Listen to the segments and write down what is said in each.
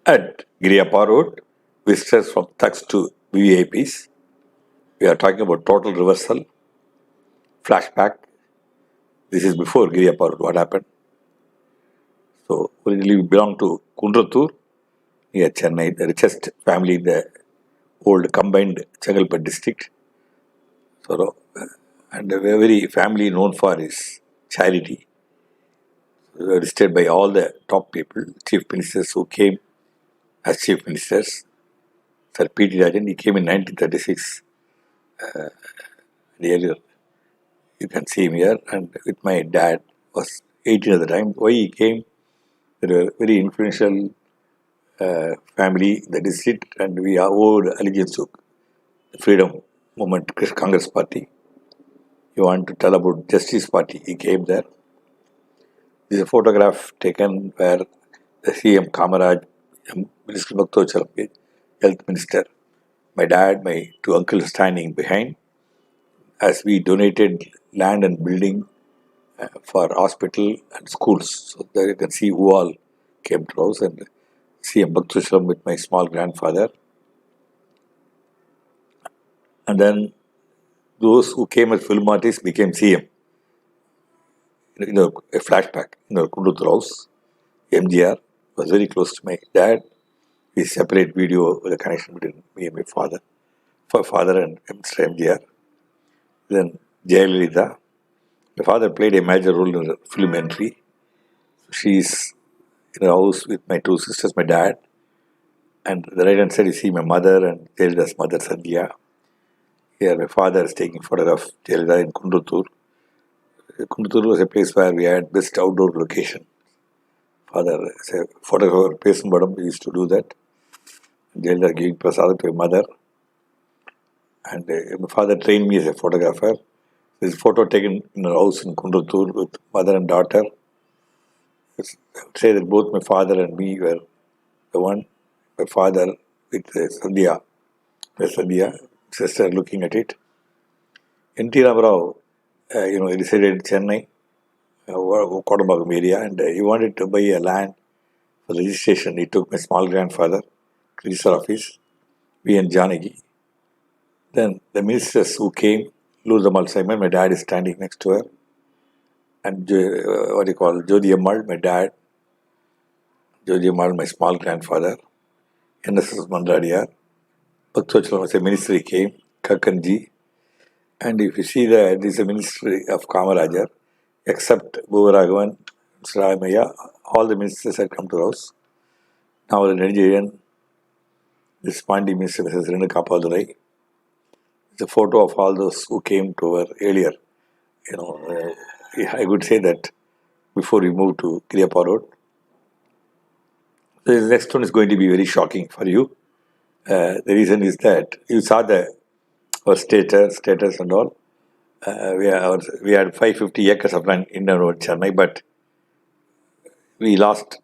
At Giriappa Road, visitors from thugs to VVIPs. We are talking about total reversal, flashback. This is before Giriappa Road. What happened? So, originally we belong to Kundratur near Chennai, the richest family in the old combined Changalpet district. So, and a very family known for its charity. We were visited by all the top people, chief ministers who came as chief ministers. Sir P.T. Rajan, he came in 1936. Earlier, you can see him here, and with my dad, was 18 at the time. Why he came? They were very influential family, the district, and we owed allegiance to the Freedom Movement Congress Party. You want to tell about Justice Party? He came there. This is a photograph taken where the CM Kamaraj, Minister Bhaktochala, Health Minister, my dad, my two uncles standing behind, as we donated land and building for hospital and schools. So there you can see who all came to us, and CM Bhaktochala with my small grandfather. And then those who came as film artists became CM. A flashback in our Kunduthur house. MGR was very close to my dad. We separate video with a connection between me and my father. For father and Mr. MGR. Then Jayalalitha. My father played a major role in the film entry. She's in a house with my two sisters, my dad. And the right hand side you see my mother and Jayalalitha's mother Sandhya. Here my father is taking photograph of Jayalalitha in Kunduthur. Kunduthur was a place where we had best outdoor location. Father, as a photographer, Pesan Badam, used to do that. Jayalalitha giving prasad to my mother. And my father trained me as a photographer. This photo taken in a house in Kunduthur with mother and daughter. I would say that both my father and me were the one. My father with Sandhya, sister looking at it. N.T. Ramarao, he resided in Chennai, Kodambagam area, and he wanted to buy a land for the registration. He took my small grandfather, register office, me and Janagi. Then the ministers who came, Lurdamal Simon, my dad is standing next to her, and Jodi Ammal, my dad, Jodi Ammal, my small grandfather, NSS Mandradiyar, Bhaktochala was a minister, he came, Kakanji, and if you see that this is a ministry of Kamarajar, except Bhuvaragavan, Sramaya, all the ministers had come to us. Now the Nigerian, this Pandi minister, Mrs. Renuka Padurai. It's a photo of all those who came to her earlier. I would say that before we move to Giriappa Road. So the next one is going to be very shocking for you. The reason is that you saw our status and all. We had 550 acres of land in and around Chennai, but we lost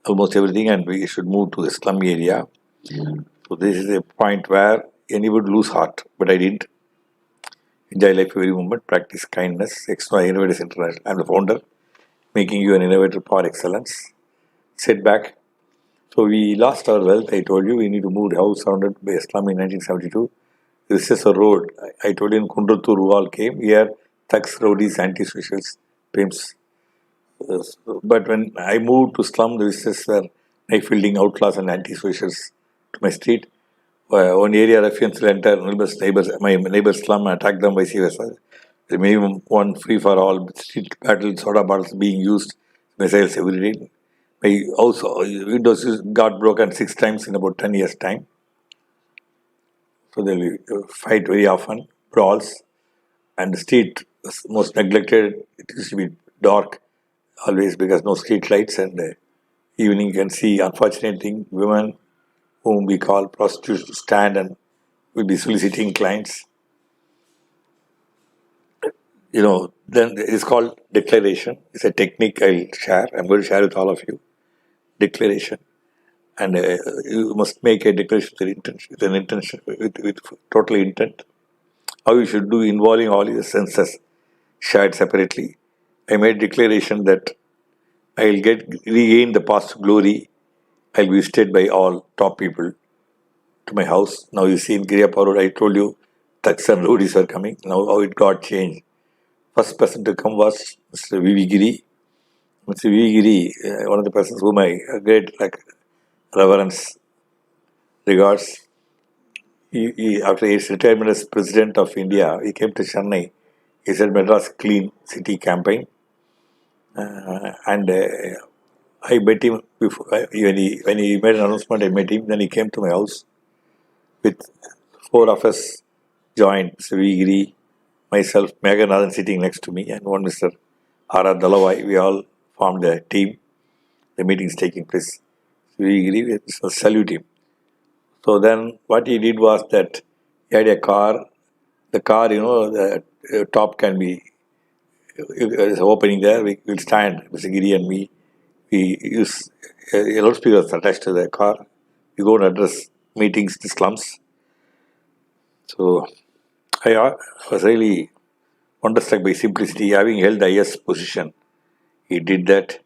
almost everything and we should move to the slum area. So this is a point where anybody would lose heart, but I didn't. Enjoy life every moment, practice kindness, Extra Innovators International. I'm the founder, making you an innovator for excellence. Sit back. So we lost our wealth, I told you, we need to move the house surrounded by a slum in 1972. This is a road. I told you in Kundratur who all came. Here, thugs, rowdies, anti-socials, pimps. But when I moved to slum, the visitors were knife wielding outlaws and anti-socials to my street. One area ruffians will enter my neighbor's slum and attack them, vice versa. The minimum one free for all street battles, soda bottles being used, missiles every day. My house windows got broken 6 times in about 10 years' time. So they will fight very often, brawls, and the street was most neglected. It used to be dark always because no street lights, and evening you can see, unfortunate thing, women whom we call prostitutes stand and will be soliciting clients. Then it's called declaration. It's a technique I'll share. I'm going to share with all of you. Declaration. And you must make a declaration with an intention, with total intent. How you should do involving all your senses shared separately. I made declaration that I will regain the past glory I'll be visited by all top people to my house. Now you see in Giriappa Road, I told you thugs and roadies were coming. Now how it got changed. First person to come was Mr. V.V. Giri. Mr. V.V. Giri, one of the persons whom I great reverence, regards. After his retirement as President of India, he came to Chennai. He said Madras Clean City campaign. And I met him before, when he made an announcement. I met him. Then he came to my house with four of us joined. Mr. V. Giri, myself, Meghanathan sitting next to me, and one Mr. R.R. Dalavai. We all formed a team. The meeting is taking place. V. Giri, we salute him. So then what he did was that he had a car. The car, the top can be there's an opening there. We will stand, Mr. Giri and me. We use a loudspeaker attached to the car. We go and address meetings, the slums. So I was really wonderstruck by simplicity, having held the highest position. He did that.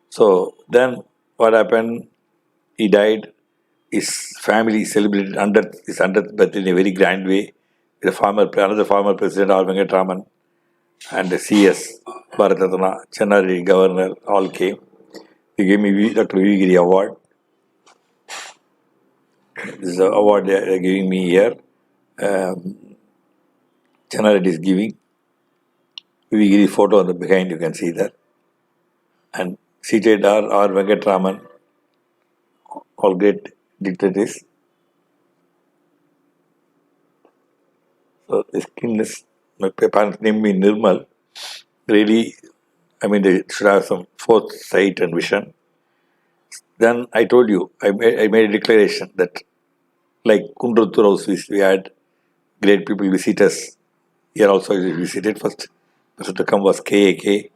So then what happened? He died. His family celebrated his 100th birthday in a very grand way. Another former president, R. Venkatraman, and the CS, Bharatratna, Chennai governor, all came. They gave me Dr. V. Giri Award. This is the award they are giving me here. Chennai is giving. V. Giri photo on the behind, you can see that. And seated are R. Venkatraman, all great dignitaries. So this kindness, my parents named me Nirmal. Really, they should have some foresight and vision. Then I told you, I made a declaration that like Kundrattur House, we had great people visit us. Here also we visited. First person to come was KAK,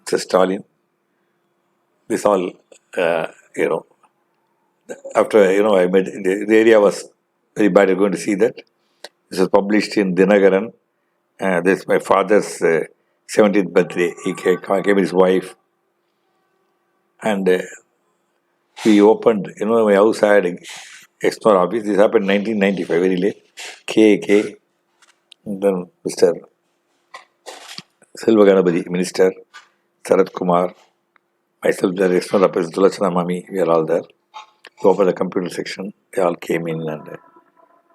Mr. Stalin. This all, after, I made, the area was very bad. You're going to see that. This was published in Dinagaran. This is my father's 70th birthday. He came with his wife. And we opened, my house had a external office. This happened in 1995, very late. KAK. And then Mr. Silva Ganapati, Minister, Sarat Kumar, myself, the external office, Dulachana Mami, we are all there. We opened the computer section. They all came in and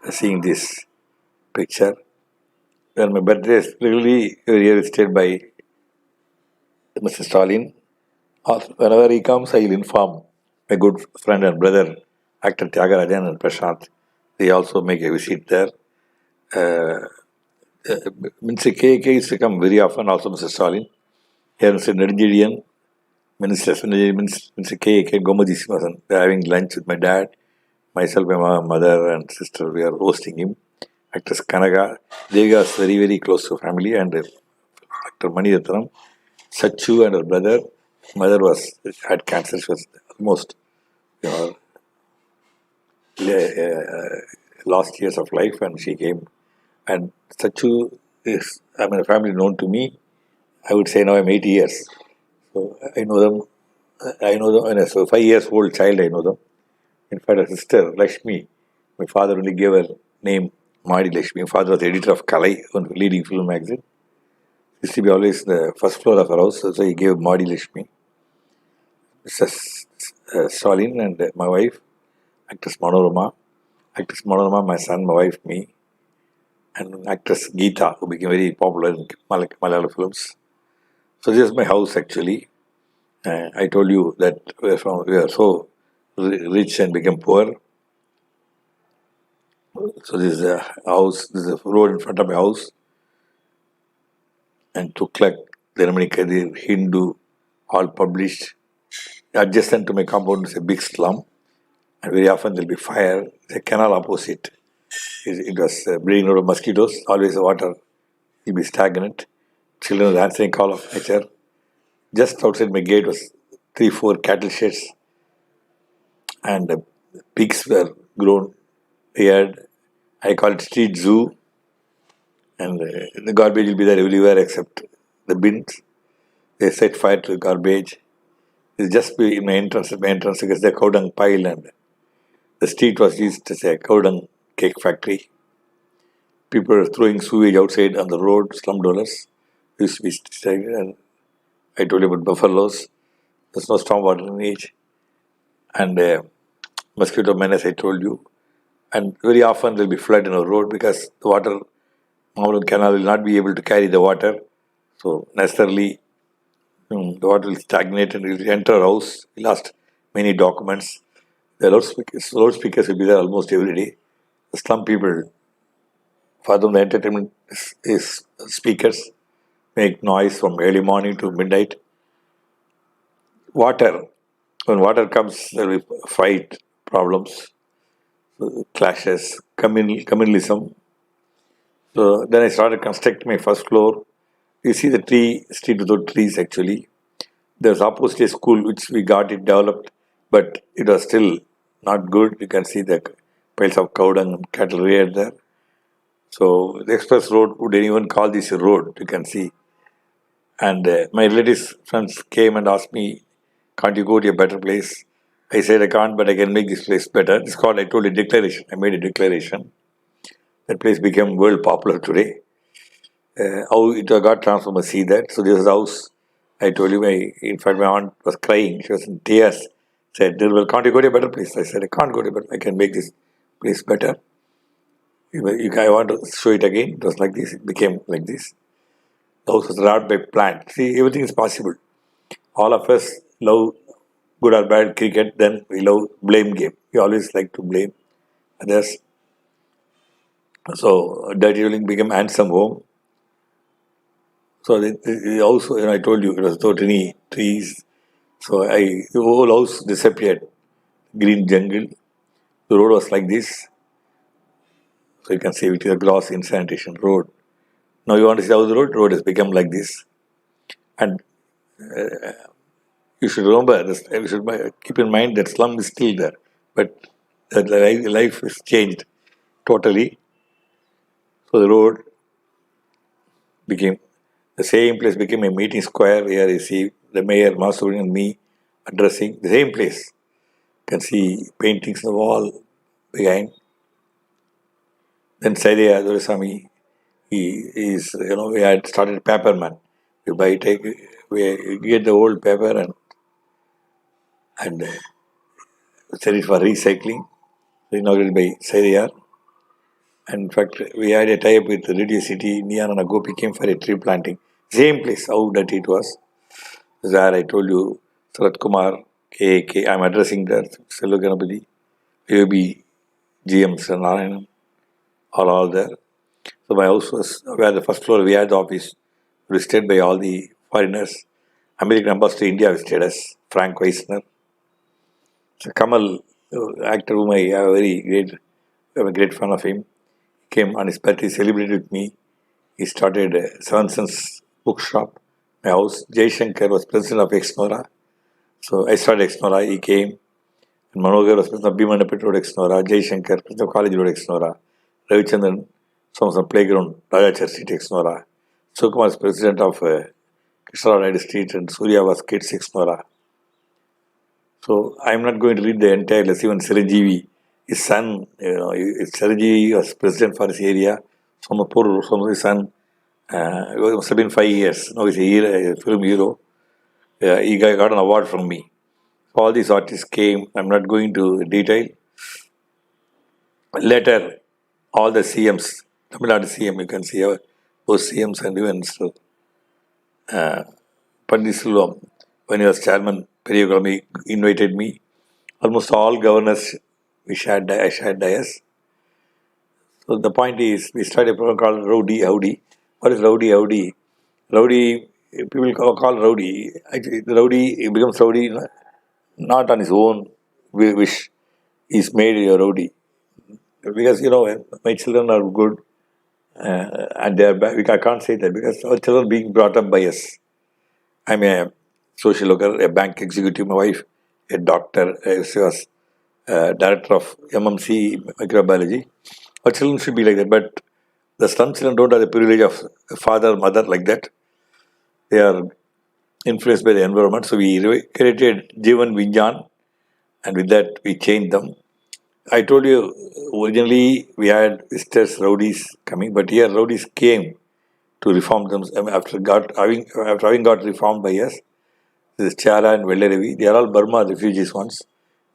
seeing this picture. Then my birthday is really every year stayed by Mr. Stalin. Whenever he comes, I will inform my good friend and brother, actor Tyagarajan and Prashant. They also make a visit there. Mr. KK used to come very often, also Mr. Stalin. Here Mr. Nigerian Minister, Mr. KK Gomaji Simasan. They are having lunch with my dad, myself, my mother and sister. We are hosting him. Actress Kanaga. Devika is very, very close to family. And actor Mani Ratnam. Sachu and her brother. Mother had cancer. She was almost, last years of life, and she came. And Sachu is, a family known to me. I would say now I'm 80 years. So I know them. When I was a 5 years old child, I know them. In fact, a sister, Lakshmi, my father only gave her name, Madi Lakshmi. My father was the editor of Kalai, one leading film magazine. Used to be always the first floor of her house, so he gave Madi Lakshmi. Mr. Stalin and my wife, actress Manorama. Actress Manorama, my son, my wife, me. And actress Geeta, who became very popular in Malayalam films. So this is my house actually. I told you that we are so rich and became poor. So this is a house, this is a road in front of my house. And Tuklak, Dhanamani Kadir, Hindu, all published. Adjacent to my compound is a big slum. And very often there will be fire. The canal opposite. It was breeding out of mosquitoes. Always the water will be stagnant. Children were answering call of nature. Just outside my gate was 3-4 cattle sheds. And the pigs were grown. We had, I call it street zoo. And the garbage will be there everywhere except the bins. They set fire to the garbage. It's just in my entrance is the cow dung pile, and the street was used as a cow dung cake factory. People were throwing sewage outside on the road, slum dwellers used to be staying, and I told you about buffaloes. There's no stormwater drainage, and mosquito menace, I told you. And very often there'll be flood in a road because the water, Mountain Canal will not be able to carry the water. So necessarily the water will stagnate and will enter a house. We lost many documents. The loudspeakers will be there almost every day. The slum people, for them the entertainment is speakers, make noise from early morning to midnight. Water, when water comes, there will be fight, problems, clashes, communalism. So then I started constructing my first floor. You see the street without trees actually. There's opposite a school which we got it developed, but it was still not good. You can see the piles of cow dung and cattle reared there. So the express road would anyone call this a road, you can see. And my relatives, friends came and asked me, can't you go to a better place? I said I can't, but I can make this place better. It's called, I told a declaration. I made a declaration. That place became world popular today. How it got transformed, see that. So this house, I told you, in fact, my aunt was crying. She was in tears. Said, well, can't you go to a better place? I said, I can't go to a better place. I can make this place better. I want to show it again. It was like this. It became like this. The house was wrapped by plant. See, everything is possible. All of us love good or bad cricket. Then we love blame game. We always like to blame others. So dirty dwelling became handsome home. So the house, I told you, it was without any trees. So the whole house disappeared. Green jungle. The road was like this. So you can see it is a gross sanitation road. Now you want to see how the road has become like this. And you should remember this. You should keep in mind that slum is still there, but the life has changed totally. So the road became the same place became a meeting square where you see the mayor, Masuri, and me addressing the same place. You can see paintings on the wall behind. Then Saidya Dorisamy, we had started paperman. We get the old paper and sell it for recycling. Inaugurated by Saidya. And in fact, we had a tie-up with Radio City. Nian and Gopi came for a tree planting. Same place, how dirty it was. There I told you, Sarat Kumar, KK, I'm addressing the Sellu Ganapati, AOB, GMs and Narayanan, all there. So my house was where the first floor we had the office, visited by all the foreigners. American ambassador to India visited us, Frank Weissner. So Kamal, actor whom I'm a great fan of him, came on his birthday, celebrated with me. He started Seven Sons bookshop, my house. Jay Shankar was president of Exnora. So I started Exnora, he came. And Manogar was president of Bhimanapet Road Exnora, Jay Shankar, president of College Road Exnora, Ravichandran, some playground, Rajachar Street Exnora. Sukumar was president of Krishna Ride Street, and Surya was Kids Exnora. So I'm not going to read the entire list. Even Chiranjeevi, his son, Chiranjeevi was president for his area. His son, it must have been 5 years. Now he's a film hero. He got an award from me. All these artists came. I'm not going to detail. Later, all the CMs, Tamil Nadu CM, you can see those CMs and even still. Pandit Selvam, when he was chairman, Periyakulami invited me. Almost all governors, I shared dais. So the point is, we started a program called Rowdy Howdy. What is Rowdy Howdy? Rowdy, people call Rowdy. Actually, the Rowdy, he becomes Rowdy not on his own wish. He's made a Rowdy. Because, my children are good and they are bad. I can't say that because our children are being brought up by us. I'm a social worker, a bank executive, my wife, a doctor, she was director of MMC microbiology. Our children should be like that, but the slum children don't have the privilege of a father, mother like that. They are influenced by the environment. So we created Jivan Vinyan, and with that we changed them. I told you originally we had visitors, rowdies coming, but here rowdies came to reform them after having got reformed by us. This is Chala and Vellaravi. They are all Burma refugees once.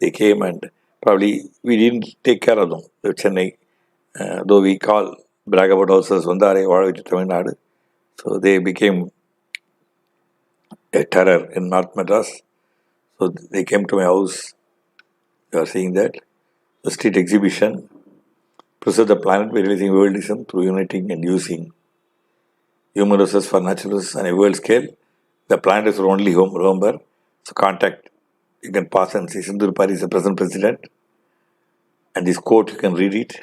They came and probably we didn't take care of them. The Chennai, though we brag about ourselves Vandare, Vadavitu Tamil Nadu. So they became a terror in North Madras. So they came to my house. You are seeing that. The street exhibition. Preserve the planet by releasing worldism through uniting and using human resources for natural resources on a world scale. The planet is our only home, remember. So contact. You can pass and see Sindhur Pari is the present president. And this quote, you can read it.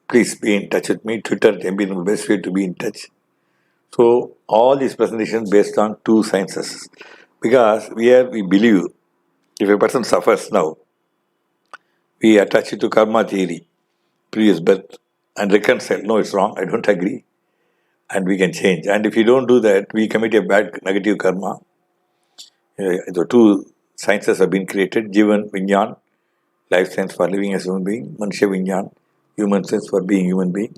Please be in touch with me. Twitter can be the best way to be in touch. So all these presentations based on two sciences. Because we believe if a person suffers now, we attach it to karma theory, previous birth, and reconcile. No, it's wrong. I don't agree. And we can change. And if you don't do that, we commit a bad negative karma. The two sciences have been created, Jivan Vinyan, life science for living as human being, Manushya Vinyan, human sense for being human being.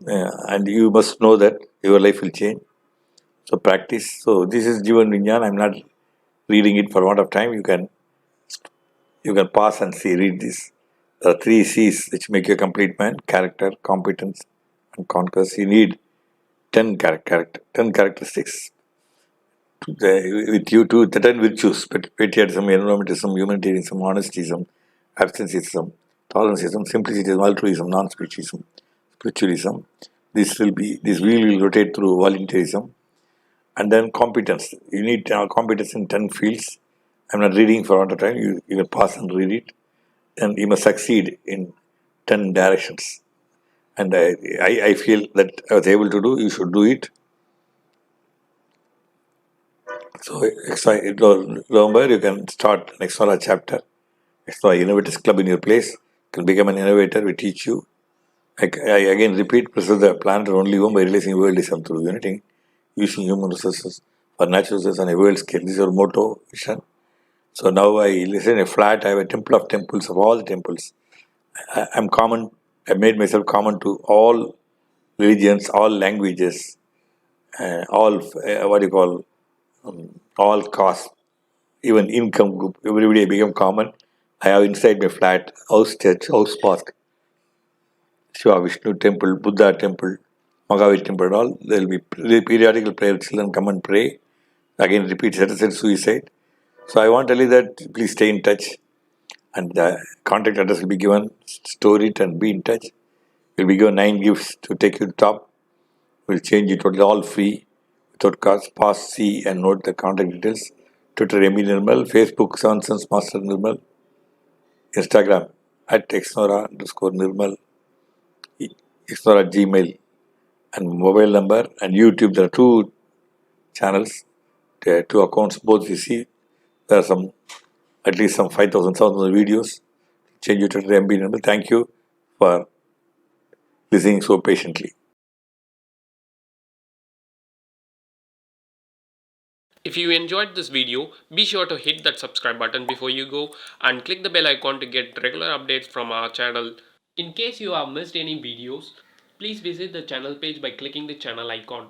And you must know that your life will change. So practice. So this is Jivan Vinyan. I'm not reading it for a lot of time. You can pause and see, read this. There are three C's which make you a complete man: character, competence, and conquest. You need 10 10 characteristics with you to the 10 virtues: patriotism, environmentalism, humanitarianism, honestism, absenteeism, toleranceism, simplicitism, altruism, non-speciesism, spiritualism. This wheel will rotate through voluntarism. And then competence. You need competence in 10 fields. I'm not reading for a lot of time. You can pass and read it. And you must succeed in 10 directions. And I feel that I was able to do, you should do it. So, November, you can start an extra chapter, extra innovators club in your place. You can become an innovator, we teach you. I again repeat, preserve the planet only home by realizing worldism through unity, using human resources for natural resources on a world scale. This is your motto, vision. So now I listen a flat, I have a temple of temples of all the temples. I'm common, I made myself common to all religions, all languages, all, what do you call, all castes, even income group. Everybody become common. I have inside my flat, house church, house mosque, Shiva Vishnu temple, Buddha temple, Mahavir temple and all. There will be periodical prayer. Children come and pray. Again repeat, set aside suicide. So I want to tell you that please stay in touch. And the contact address will be given. Store it and be in touch. We'll be given 9 gifts to take you to top. We'll change it totally all free without cost. Pass, see and note the contact details. Twitter MB Nirmal, Facebook Seven Sons Master Nirmal, Instagram at @exnora_Nirmal, Exnora Gmail, and mobile number, and YouTube. There are two channels, two accounts, both you see. There are at least some 5,000, 7,000 videos. Change it to MB Nirmal. Thank you for listening so patiently. If you enjoyed this video, be sure to hit that subscribe button before you go and click the bell icon to get regular updates from our channel. In case you have missed any videos, please visit the channel page by clicking the channel icon.